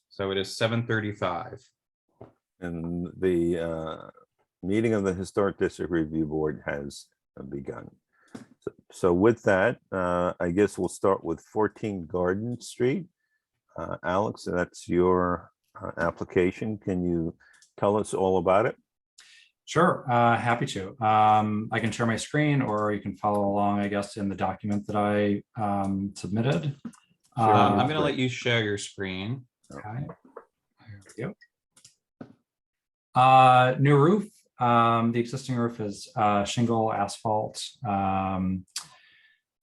So it is 7:35. And the meeting of the Historic District Review Board has begun. So with that, I guess we'll start with 14 Garden Street. Alex, that's your application. Can you tell us all about it? Sure, happy to. I can share my screen, or you can follow along, I guess, in the document that I submitted. I'm going to let you share your screen. Okay. There we go. New roof. The existing roof is shingle, asphalt.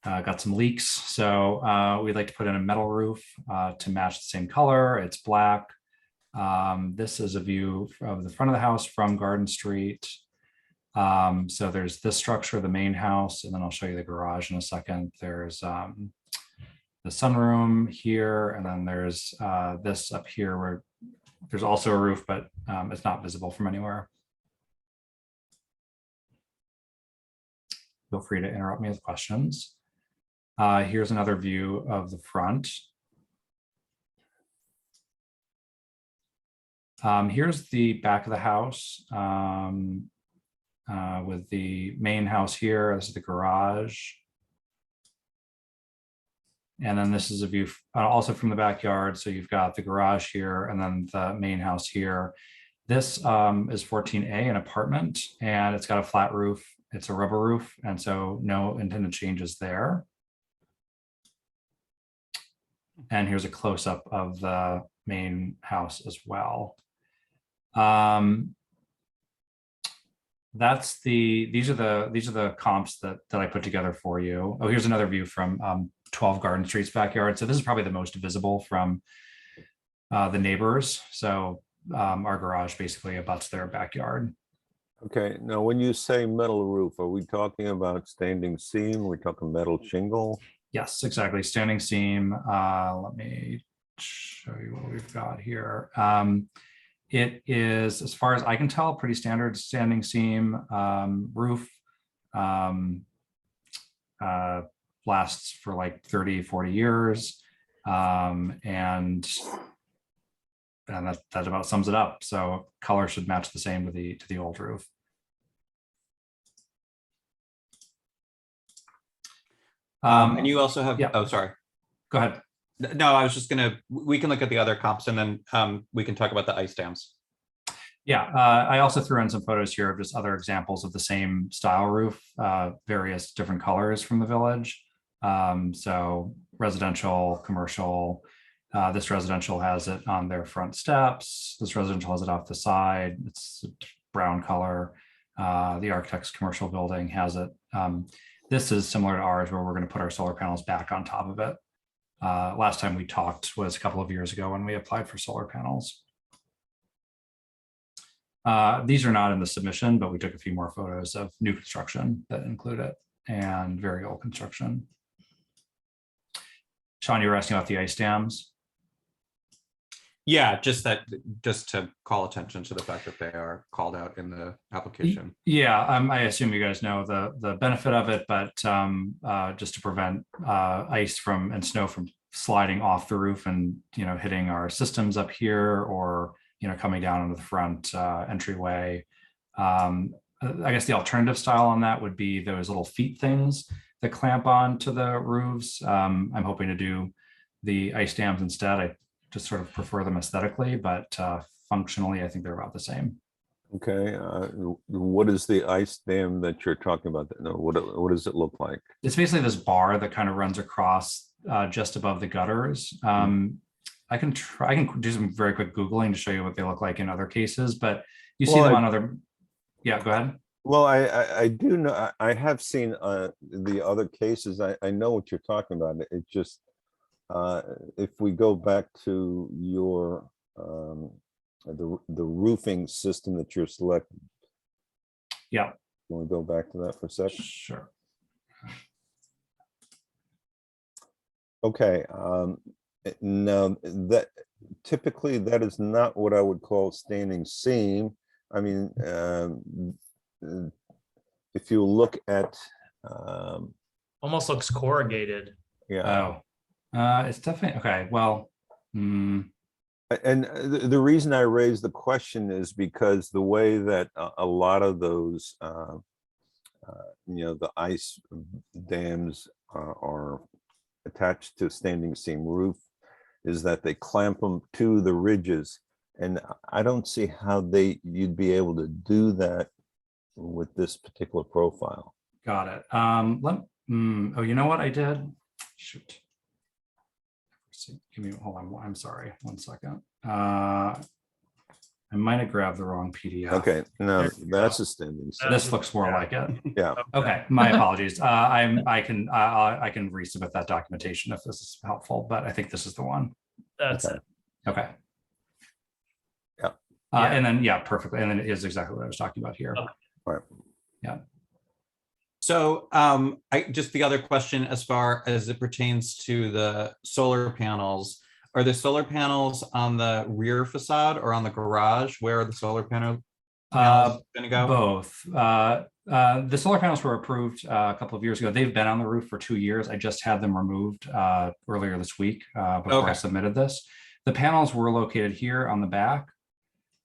Got some leaks, so we'd like to put in a metal roof to match the same color. It's black. This is a view of the front of the house from Garden Street. So there's this structure, the main house, and then I'll show you the garage in a second. There's the sunroom here, and then there's this up here where there's also a roof, but it's not visible from anywhere. Feel free to interrupt me with questions. Here's another view of the front. Here's the back of the house with the main house here. This is the garage. And then this is a view also from the backyard. So you've got the garage here and then the main house here. This is 14A, an apartment, and it's got a flat roof. It's a rubber roof, and so no intended changes there. And here's a close-up of the main house as well. These are the comps that I put together for you. Oh, here's another view from 12 Garden Street's backyard. So this is probably the most visible from the neighbors. So our garage basically abuts their backyard. Okay, now when you say metal roof, are we talking about standing seam? We're talking metal shingle? Yes, exactly. Standing seam. Let me show you what we've got here. It is, as far as I can tell, pretty standard standing seam roof. Lasts for like 30, 40 years. And that about sums it up. So color should match the same to the old roof. And you also have, yeah. Oh, sorry. Go ahead. No, I was just we can look at the other comps and then we can talk about the ice dams. Yeah, I also threw in some photos here of just other examples of the same style roof, various different colors from the village. So residential, commercial. This residential has it on their front steps. This residential has it off the side. It's brown color. The architect's commercial building has it. This is similar to ours, where we're going to put our solar panels back on top of it. Last time we talked was a couple of years ago when we applied for solar panels. These are not in the submission, but we took a few more photos of new construction that include it and very old construction. Sean, you were asking about the ice dams. Yeah, just to call attention to the fact that they are called out in the application. Yeah, I assume you guys know the benefit of it, but just to prevent ice and snow from sliding off the roof and hitting our systems up here, or coming down into the front entryway. I guess the alternative style on that would be those little feet things that clamp on to the roofs. I'm hoping to do the ice dams instead. I just sort of prefer them aesthetically, but functionally, I think they're about the same. Okay, what is the ice dam that you're talking about? What does it look like? It's basically this bar that kind of runs across just above the gutters. I can do some very quick Googling to show you what they look like in other cases, but you see them on other. Yeah, go ahead. Well, I do know, I have seen the other cases. I know what you're talking about. It just, if we go back to your, the roofing system that you're selecting. Yeah. Can we go back to that for a second? Sure. Okay. No, that typically that is not what I would call standing seam. I mean, if you look at almost looks corrugated. yeah. Oh, It's definitely, okay, well, And the reason I raised the question is because the way that a lot of those, the ice dams are attached to standing seam roof is that they clamp them to the ridges. And I don't see how you'd be able to do that with this particular profile. got it. Oh, you know what I did? Shoot. Give me, hold on, I'm sorry, 1 second. I might have grabbed the wrong PDF. Okay, no, There you that's go. a standing So seam. this looks more Yeah. like it. Yeah, Okay, my apologies. I can resubmit that documentation if this is helpful, but I think this is the one. That's Okay. it. Okay. Yeah. Yeah. And then, yeah, perfectly. And then it is exactly what I was talking about here. Okay. right. Yeah. So just the other question as far as it pertains to the solar panels, are the solar panels on the rear facade or on the garage? Where are the solar panels going to go? Both. The solar panels were approved a couple of years ago. They've been on the roof for 2 years. I just had them removed earlier this week before I Okay. submitted this. The panels were located here on the back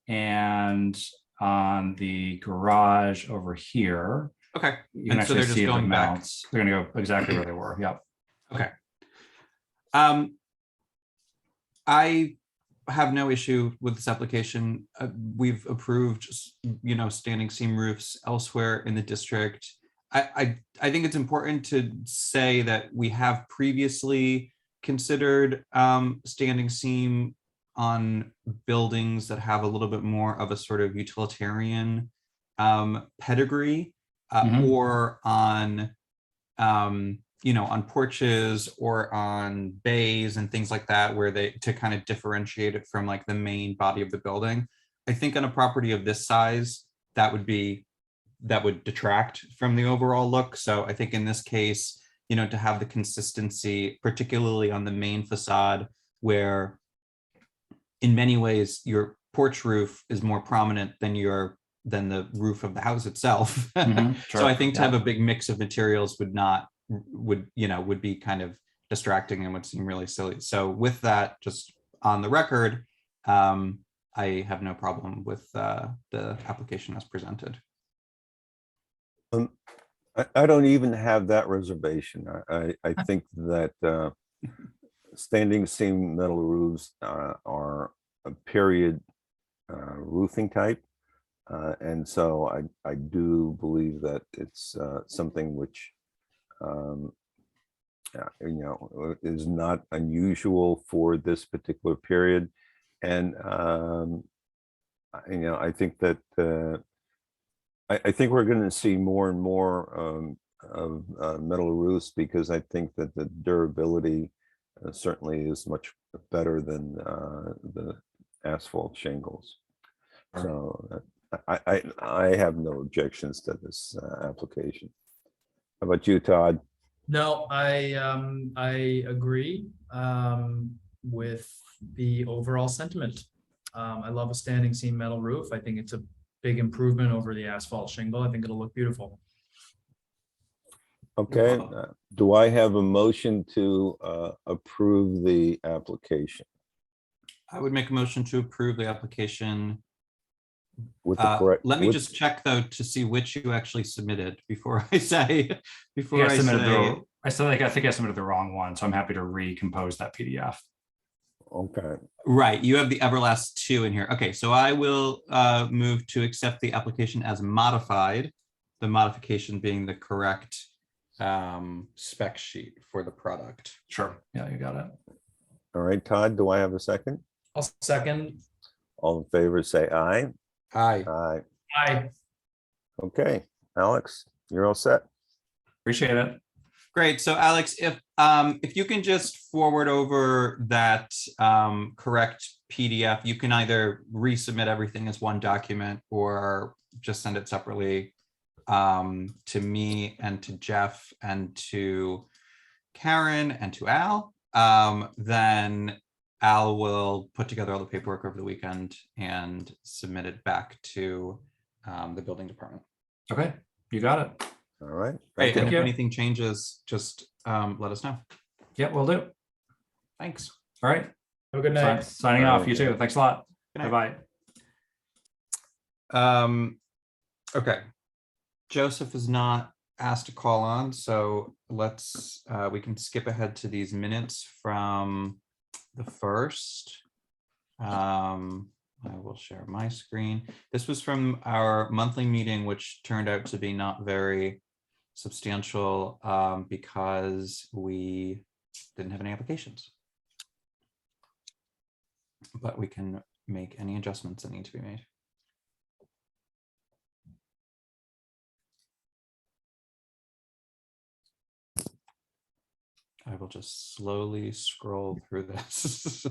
and on the garage over here. Okay. You can And so actually they're just see the going back. mounts. They're going to go exactly where they were. Yep. Okay. I have no issue with this application. We've approved, standing seam roofs elsewhere in the district. I think it's important to say that we have previously considered standing seam on buildings that have a little bit more of a sort of utilitarian pedigree, or on on porches or on bays and things like that, where to kind of differentiate it from like the main body of the building. I think on a property of this size, that would detract from the overall look. So I think in this case, to have the consistency, particularly on the main facade, where in many ways your porch roof is more prominent than the roof of the house itself. Sure. So I think to Yeah. have a big mix of materials would be kind of distracting and would seem really silly. So with that, just on the record, I have no problem with the application as presented. I don't even have that reservation. I think that standing seam metal roofs are a period roofing type. And so I do believe that it's something which is not unusual for this particular period. And I think that I think we're going to see more and more of metal roofs, because I think that the durability certainly is much better than the asphalt shingles. Sure. So I have no objections to this application. How about you, Todd? No, I agree with the overall sentiment. I love a standing seam metal roof. I think it's a big improvement over the asphalt shingle. I think it'll look beautiful. Okay, do I have a motion to approve the application I would make a motion to approve the application. with the correct? Let me with- just check though to see which you actually submitted before I say. Before I I submitted say. I think I submitted the wrong one, so I'm happy to recompose that PDF. Okay, Right, you have the Everlast 2 in here. Okay, so I will move to accept the application as modified. The modification being the correct spec sheet for the product. Sure. Yeah, you got it. all right, Todd, do I have a second? I'll second. All in favor, say aye. Aye. Aye. Aye. Okay, Alex, you're all set. Appreciate it. Great. So Alex, if you can just forward over that correct PDF, you can either resubmit everything as one document or just send it separately to me and to Jeff and to Karen and to Al. Then Al will put together all the paperwork over the weekend and submit it back to the building department. Okay, you got it. All right. Great. Thank And you. if you. anything changes, just let us know. Yeah, we'll do. Thanks. All right. Have a good night. Signing off. You Okay. too. Thanks a lot. Good night. Bye-bye. Okay. Joseph is not asked to call on, so let's, we can skip ahead to these minutes from the first. I will share my screen. This was from our monthly meeting, which turned out to be not very substantial because we didn't have any applications. But we can make any adjustments that need to be made. I will just slowly scroll through this.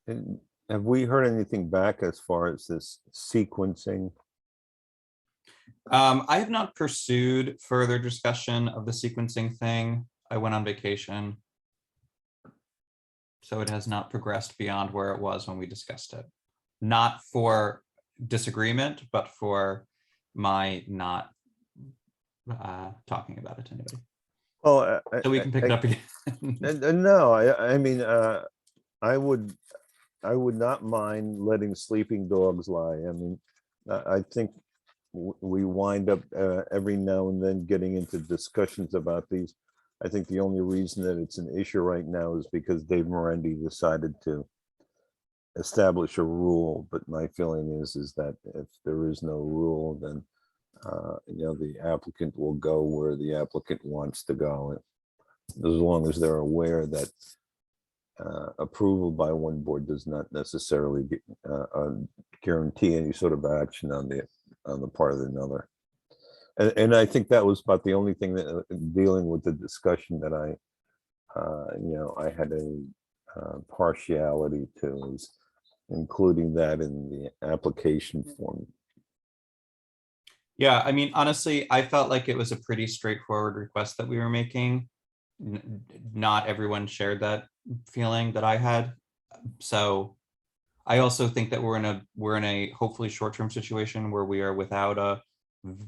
And have we heard anything back as far as this sequencing? I have not pursued further discussion of the sequencing thing. I went on vacation. So it has not progressed beyond where it was when we discussed it. Not for disagreement, but for my not talking about it to anybody. Well, So we can pick it up again. no, I mean, I would not mind letting sleeping dogs lie. I mean, I think we wind up every now and then getting into discussions about these. I think the only reason that it's an issue right now is because Dave Morandi decided to establish a rule. But my feeling is that if there is no rule, then the applicant will go where the applicant wants to go, as long as they're aware that approval by one board does not necessarily guarantee any sort of action on the part of another. And I think that was about the only thing that dealing with the discussion that I had a partiality to, is including that in the application form. Yeah, I mean, honestly, I felt like it was a pretty straightforward request that we were making. Not everyone shared that feeling that I had. So I also think that we're in a hopefully short-term situation where we are without a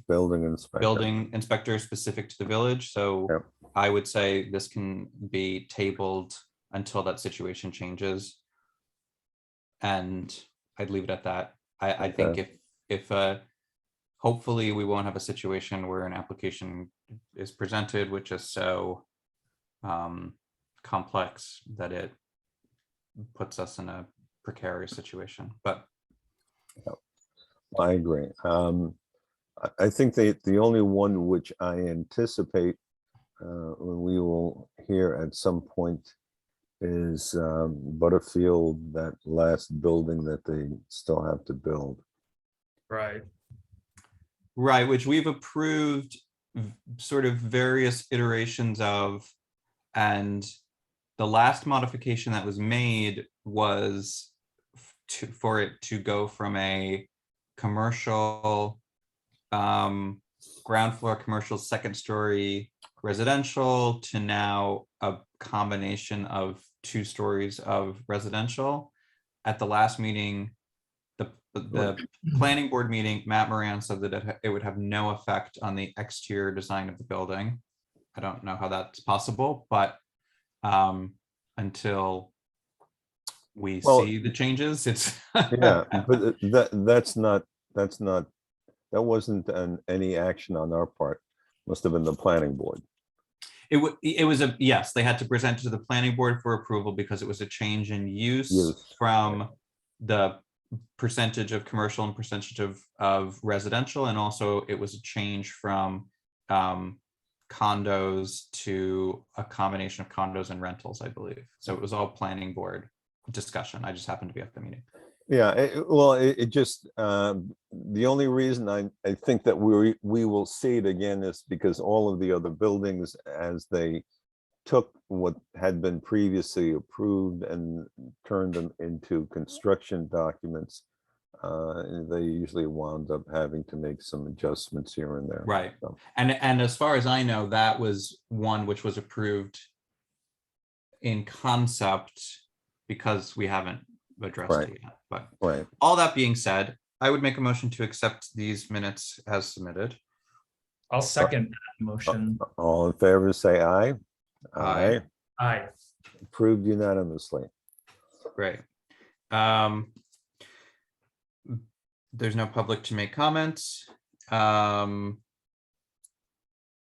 Building inspector specific to the village. So Yep. I would say this can be tabled until that situation changes. And I'd leave it at that. I think if hopefully we won't have a situation where an application is presented which is so complex that it puts us in a precarious situation. But I agree. I think the only one which I anticipate we will hear at some point is Butterfield, that last building that they still have to build. Right. right, which we've approved sort of various iterations of, and the last modification that was made was for it to go from a commercial ground floor commercial, second story residential, to now a combination of 2 stories of residential. At the last meeting, the planning board meeting, Matt Moran said that it would have no effect on the exterior design of the building. I don't know how that's possible, but until we see the changes, it's Yeah, but that wasn't any action on our part. Must have been the planning board. It was a yes, they had to present it to the planning board for approval because it was a change in use from the percentage of commercial and percentage of residential, and also it was a change from condos to a combination of condos and rentals, I believe. So it was all planning board discussion. I just happened to be at the meeting. Yeah, it just the only reason I think that we will see it again is because all of the other buildings, as they took what had been previously approved and turned them into construction documents, they usually wound up having to make some adjustments here and there. Right. So, And as far as I know, that was one which was approved in concept because we haven't addressed Right. it yet. But Right. all that being said, I would make a motion to accept these minutes as submitted. I'll second that motion. All in favor, say aye. Aye. Aye. Approved unanimously. Great. There's no public to make comments.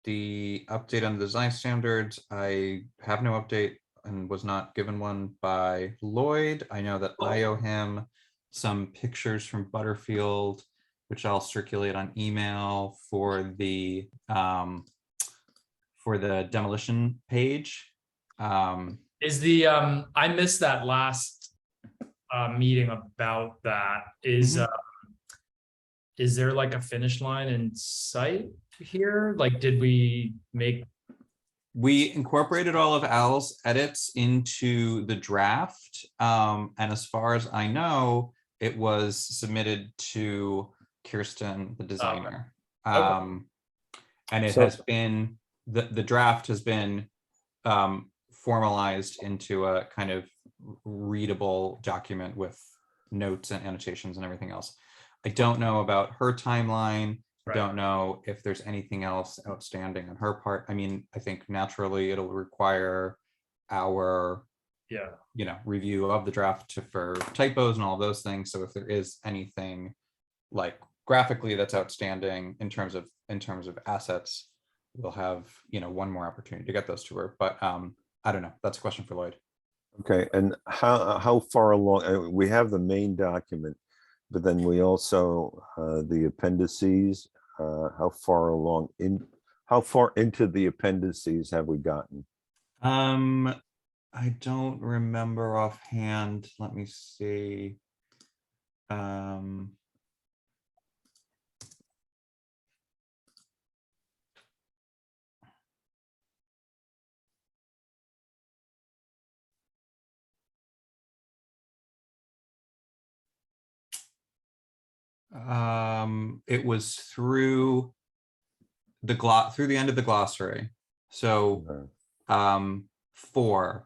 The update on the design standards, I have no update and was not given one by Lloyd. I know that I owe him some pictures from Butterfield, which I'll circulate on email for the demolition page. Is the, I missed that last meeting about that. Is there like a finish line in sight here? Like, did we make? We incorporated all of Al's edits into the draft. And as far as I know, it was submitted to Kirsten, the designer. And it So- has been, the draft has been formalized into a kind of readable document with notes and annotations and everything else. I don't know about her timeline. I don't know if there's anything else outstanding on her part. I mean, I think naturally it'll require our, review of the draft for typos and all those things. So if there is anything like graphically that's outstanding in terms of assets, we'll have, one more opportunity to get those to her. But I don't know. That's a question for Lloyd. Okay, and how far along, we have the main document, but then we also, the appendices, how far into the appendices have we gotten? I don't remember offhand. Let me see. It was through the end of the glossary. So 4.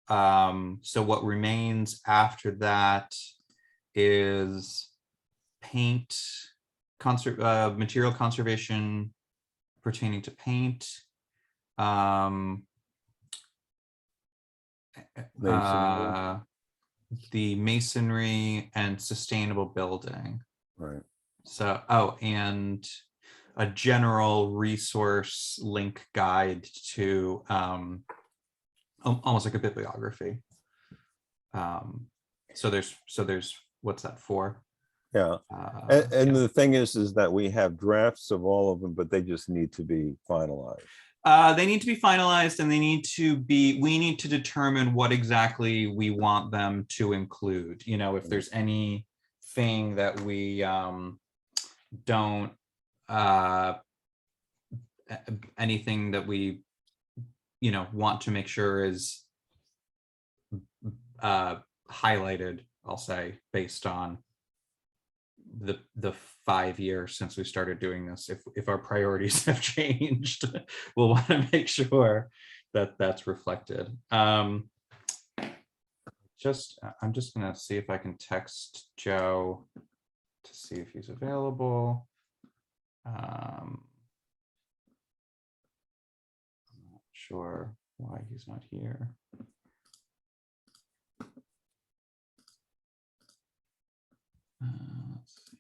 So what remains after that is paint, material conservation pertaining to paint. Masonry. The masonry and sustainable building. Right. So, and a general resource link guide to almost like a bibliography. So there's what's that, 4? Yeah. And the thing is that we have drafts of all of them, but they just need to be finalized. They need to be finalized, and we need to determine what exactly we want them to include. If there's anything that we don't, anything that we, want to make sure is highlighted, I'll say, based on the 5 years since we started doing this. If our priorities have changed, we'll want to make sure that that's reflected. I'm just gonna see if I can text Joe to see if he's available. I'm not sure why he's not here. Let's see.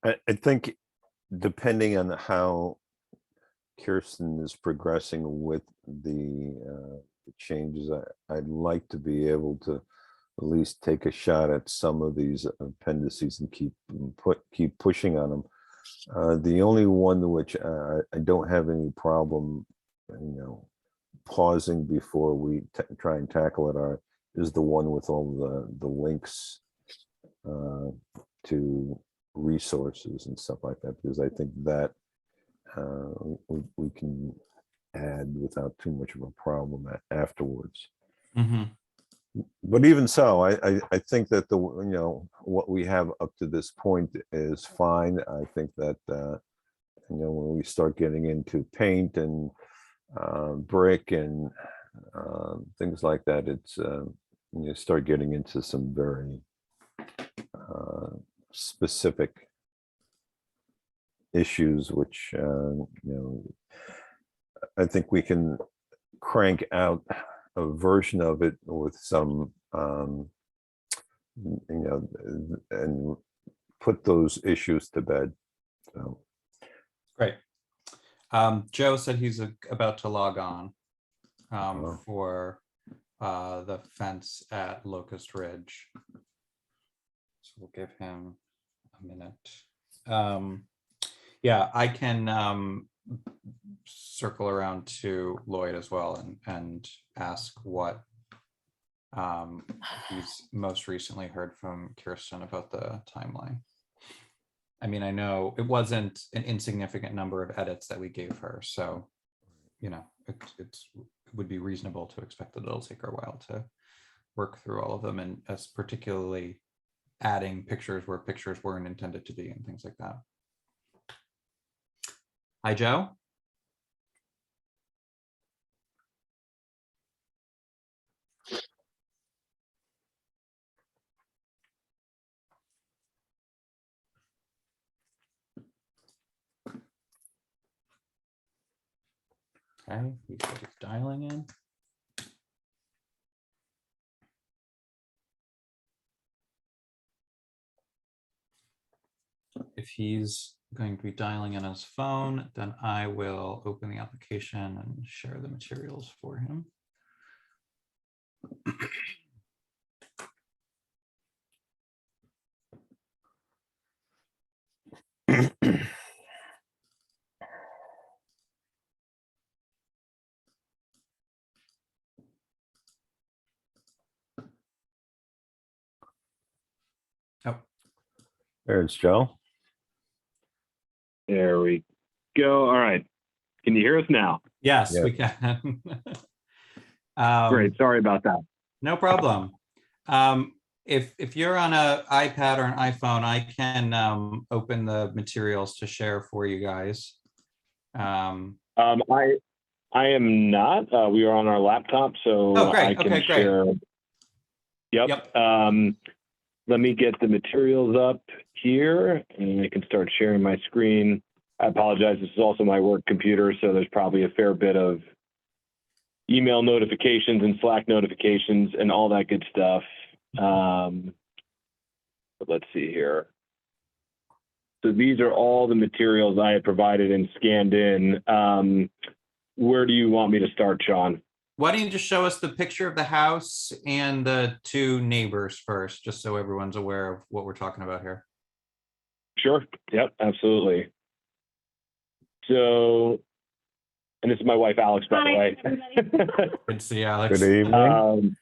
I think depending on how Kirsten is progressing with the changes, I'd like to be able to at least take a shot at some of these appendices and keep pushing on them. The only one which I don't have any problem, pausing before we try and tackle it is the one with all the links to resources and stuff like that, because I think that we can add without too much of a problem afterwards. Mhm. But even so, I think that what we have up to this point is fine. I think that when we start getting into paint and brick and things like that, it's you start getting into some very specific issues, which I think we can crank out a version of it with some and put those issues to bed. So Great. Joe said he's about to log on for the fence at Locust Ridge. So we'll give him a minute. Yeah, I can circle around to Lloyd as well and ask what he's most recently heard from Kirsten about the timeline. I mean, I know it wasn't an insignificant number of edits that we gave her, so it would be reasonable to expect that it'll take her a while to work through all of them, and as particularly adding pictures where pictures weren't intended to be and things like that. Hi, Joe. Okay, he said he's dialing in. If he's going to be dialing in his phone, then I will open the application and share the materials for him. Oh, there's Joe. There we go. All right. Can you hear us now? yes, Yeah. we can. Great. Sorry about that. No problem. If you're on an iPad or an iPhone, I can open the materials to share for you guys. I am not. We are on our laptop, so Oh, great. I can Okay, great. share. Yep. Yep. Let me get the materials up here, and I can start sharing my screen. I apologize. This is also my work computer, so there's probably a fair bit of email notifications and Slack notifications and all that good stuff. But let's see here. So these are all the materials I had provided and scanned in. Where do you want me to start, Sean? Why don't you just show us the picture of the house and the two neighbors first, just so everyone's aware of what we're talking about here. Sure. Yep, absolutely. So, and this is my wife, Alex, by the way. Good to see you, Alex. Good evening.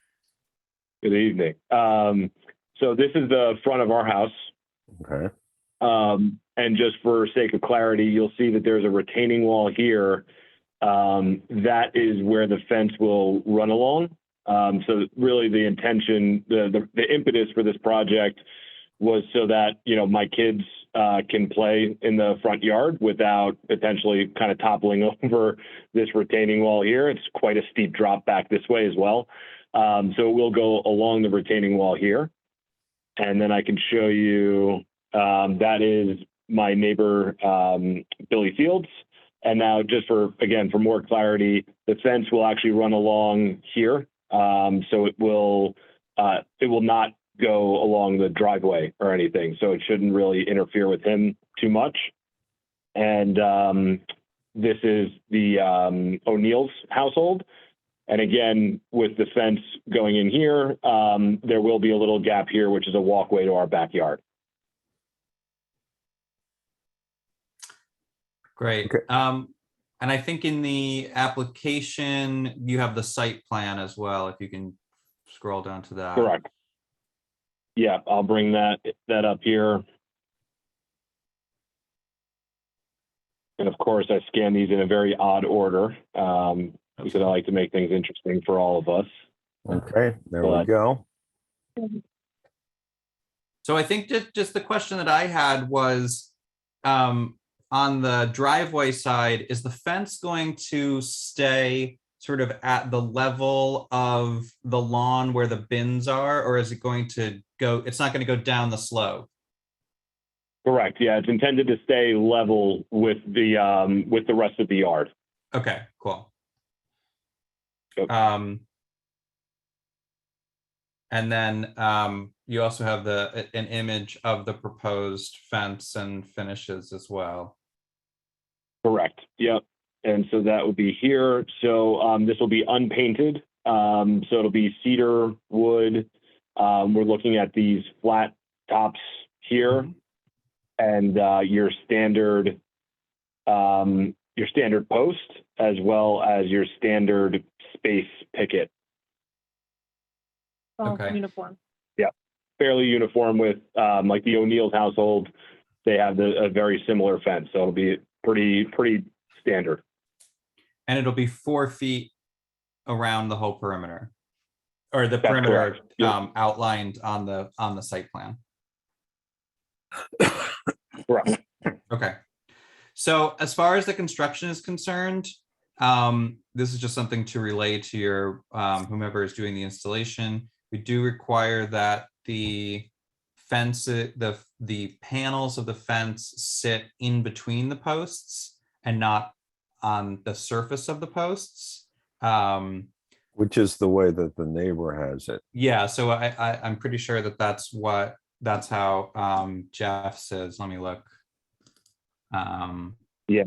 Good evening. So this is the front of our house. Okay. And just for sake of clarity, you'll see that there's a retaining wall here. That is where the fence will run along. So really the intention, the impetus for this project was so that, my kids can play in the front yard without potentially kind of toppling over this retaining wall here. It's quite a steep drop back this way as well. So we'll go along the retaining wall here. And then I can show you, that is my neighbor, Billy Fields. And now just for more clarity, the fence will actually run along here. So it will not go along the driveway or anything. So it shouldn't really interfere with him too much. And this is the O'Neill's household. And again, with the fence going in here, there will be a little gap here, which is a walkway to our backyard. Great. Okay. And I think in the application, you have the site plan as well, if you can scroll down to that. Correct. Yeah, I'll bring that up here. And of course, I scan these in a very odd order because I like to make things interesting for all of us. Okay, there we But- go. So I think just the question that I had was, on the driveway side, is the fence going to stay sort of at the level of the lawn where the bins are, or is it going to go, it's not going to go down the slope? Correct. Yeah, it's intended to stay level with the rest of the yard. Okay, cool. Yep. And then you also have an image of the proposed fence and finishes as well. Correct. Yep. And so that would be here. So this will be unpainted. So it'll be cedar wood. We're looking at these flat tops here, Mhm. and your standard post, as well as your standard space picket. Okay. Uniform. Fairly uniform with like the O'Neill's household. They have a very similar fence, so it'll be pretty standard. And it'll be 4 feet around the whole perimeter, or the That's perimeter correct. Yep. outlined on the site plan. Correct. Okay. So as far as the construction is concerned, this is just something to relay to your whomever is doing the installation. We do require that the fence, the panels of the fence sit in between the posts and not on the surface of the posts. Which is the way that the neighbor has it. Yeah, so I'm pretty sure that that's how Jeff says. Let me look. Yeah.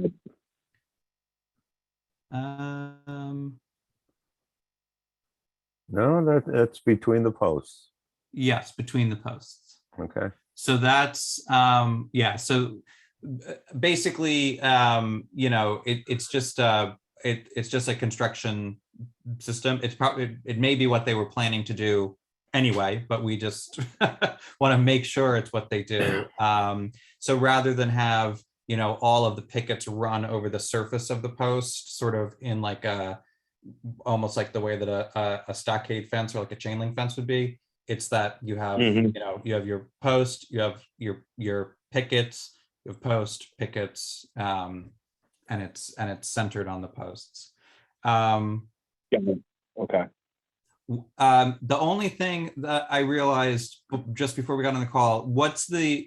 No, that's between the posts. Yes, between the posts. Okay. So that's yeah. So basically, it's just it's just a construction system. It's probably, it may be what they were planning to do anyway, but we just want to make sure it's what they do. So rather than have all of the pickets run over the surface of the post, sort of in like almost like the way that a stockade fence or like a chain link fence would be. It's that you have, you have your post, you have your pickets, you have post pickets, and it's centered on the posts. Yeah. Okay. The only thing that I realized just before we got on the call,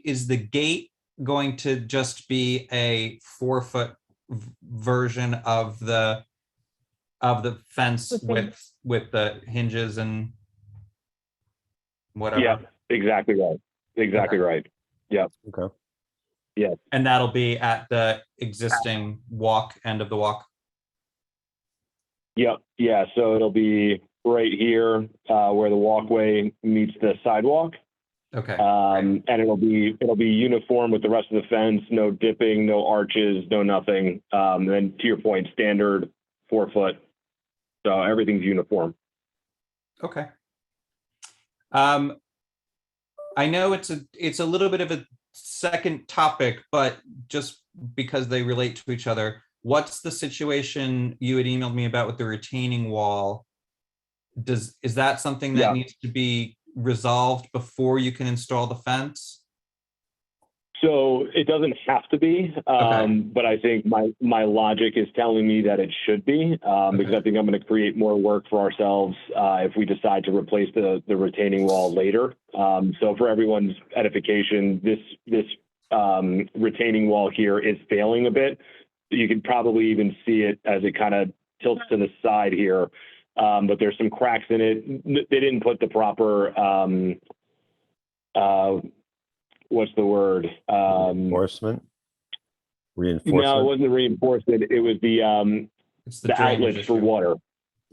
is the gate going to just be a 4-foot version of the fence with the hinges and whatever? Yeah, exactly right. Exactly Okay. right. Yep. Okay. Yes. And that'll be at the existing end of the walk? Yep. Yeah. So it'll be right here where the walkway meets the sidewalk. Okay. And it'll be uniform with the rest of the fence, no dipping, no arches, no nothing. And then to your point, standard 4 foot. So everything's uniform. Okay. I know it's a little bit of a second topic, but just because they relate to each other, what's the situation you had emailed me about with the retaining wall? Is that something that needs to be resolved before you can install the fence? So it doesn't have to be, but I think my logic is telling me that it should be, because I think I'm going to create more work for ourselves if we decide to replace the retaining wall later. So for everyone's edification, this retaining wall here is failing a bit. You can probably even see it as it kind of tilts to the side here, but there's some cracks in it. They didn't put the proper what's the word? Reinforcement. No, it wasn't the reinforcement. It was the It's the outlets for water.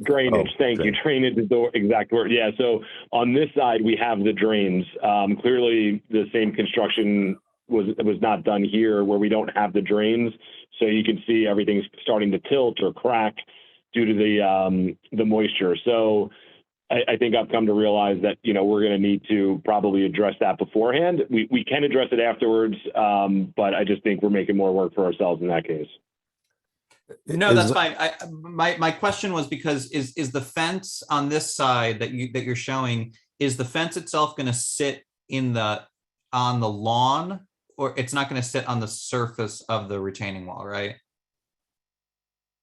Drainage, thank you. Drainage is the exact word. Yeah, so on this side, we have the drains. Clearly, the same construction was not done here where we don't have the drains. So you can see everything's starting to tilt or crack due to the moisture. So I think I've come to realize that, you know, we're going to need to probably address that beforehand. We can address it afterwards, but I just think we're making more work for ourselves in that case. No, that's fine. My question was because is the fence on this side that you're showing, is the fence itself going to sit on the lawn, or it's not going to sit on the surface of the retaining wall, right?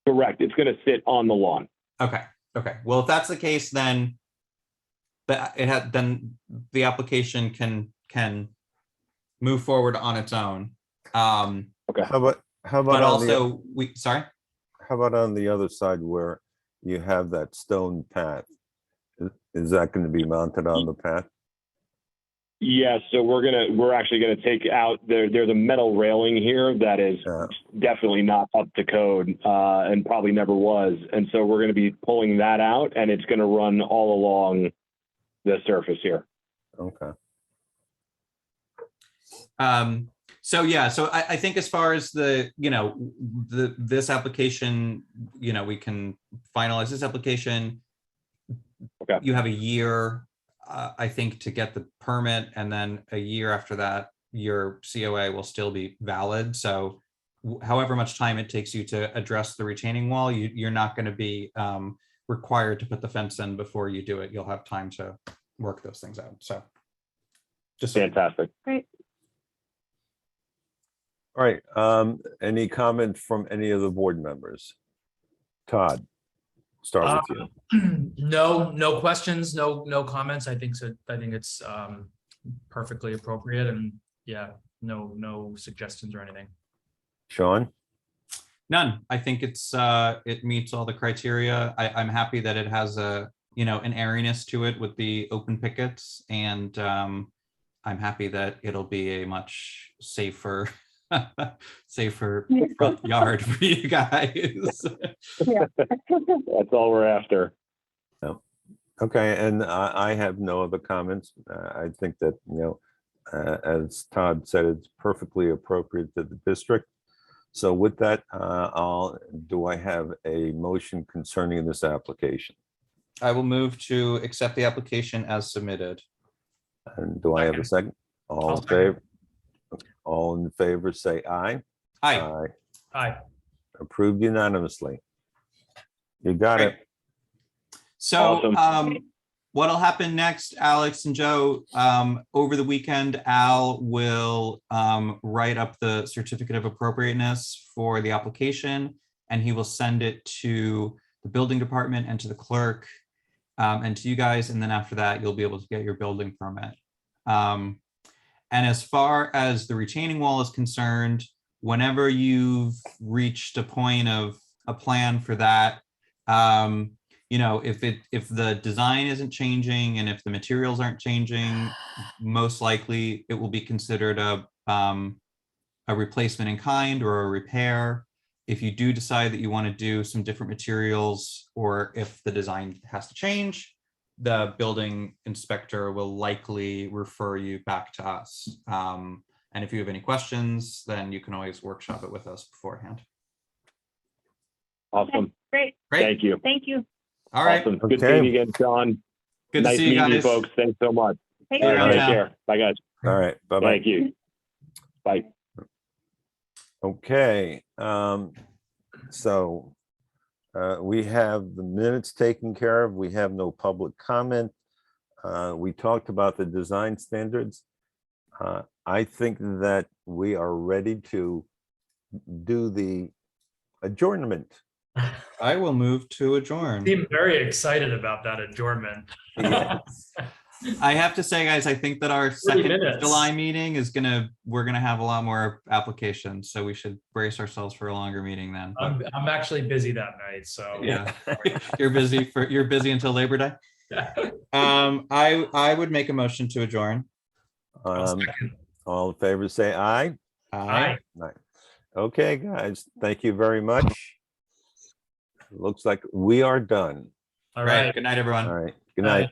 Correct. It's going to sit on the lawn. Okay. Okay. Well, if that's the case, then then the application can move forward on its own. Okay. How about But on the, also sorry. how about on the other side where you have that stone path? Is that going to be mounted on the path? Yeah, so we're actually gonna take out there's a metal railing here that is definitely not up to code and probably never was. And so we're gonna be pulling that out and it's gonna run all along the surface here. Okay. So yeah, so I think as far as this application, we can finalize this application. Okay. You have a year, I think, to get the permit, and then a year after that, your COA will still be valid. So however much time it takes you to address the retaining wall, you're not going to be required to put the fence in before you do it. You'll have time to work those things out. So just fantastic. Great. All right. Any comment from any of the board members? Todd, start with you. No questions, no comments. I think it's perfectly appropriate, and yeah, no suggestions or anything. Sean? None. I think it meets all the criteria. I'm happy that it has an airiness to it with the open pickets, and I'm happy that it'll be a much safer front yard for you guys. Yeah. That's all we're after. Okay, and I have no other comments. I think that, as Todd said, it's perfectly appropriate to the district. So with that, do I have a motion concerning this application? I will move to accept the application as submitted. And do I have a second? All in favor? All in favor, say aye. Aye. Aye. Approved unanimously. You got Great. it. So Awesome. what'll happen next, Alex and Joe, over the weekend, Al will write up the certificate of appropriateness for the application, and he will send it to the building department and to the clerk and to you guys. And then after that, you'll be able to get your building permit. And as far as the retaining wall is concerned, whenever you've reached a point of a plan for that, if the design isn't changing and if the materials aren't changing, most likely it will be considered a replacement in kind or a repair. If you do decide that you want to do some different materials, or if the design has to change, the building inspector will likely refer you back to us. And if you have any questions, then you can always workshop it with us beforehand. Awesome. Great. Thank you. Thank you. All right. Awesome. Good Okay. seeing you again, Sean. Good to Nice see you meeting you, guys. folks. Thanks so much. Take See you care. around Take town. care. Bye, guys. All right, bye-bye. Thank you. Bye. Okay, so we have the minutes taken care of. We have no public comment. We talked about the design standards. I think that we are ready to do the adjournment. I will move to adjourn. I'm very excited about that adjournment. Yes. I have to say, guys, I think that our second minutes. July meeting we're gonna have a lot more applications, so we should brace ourselves for a longer meeting then. But, I'm actually busy that night, so. yeah, you're busy until Labor Day. I would make a motion to adjourn. All in favor, say aye. Aye. Aye. Okay, guys, thank you very much. Looks like we are done. All Right. right. Good night, everyone. All right, good night.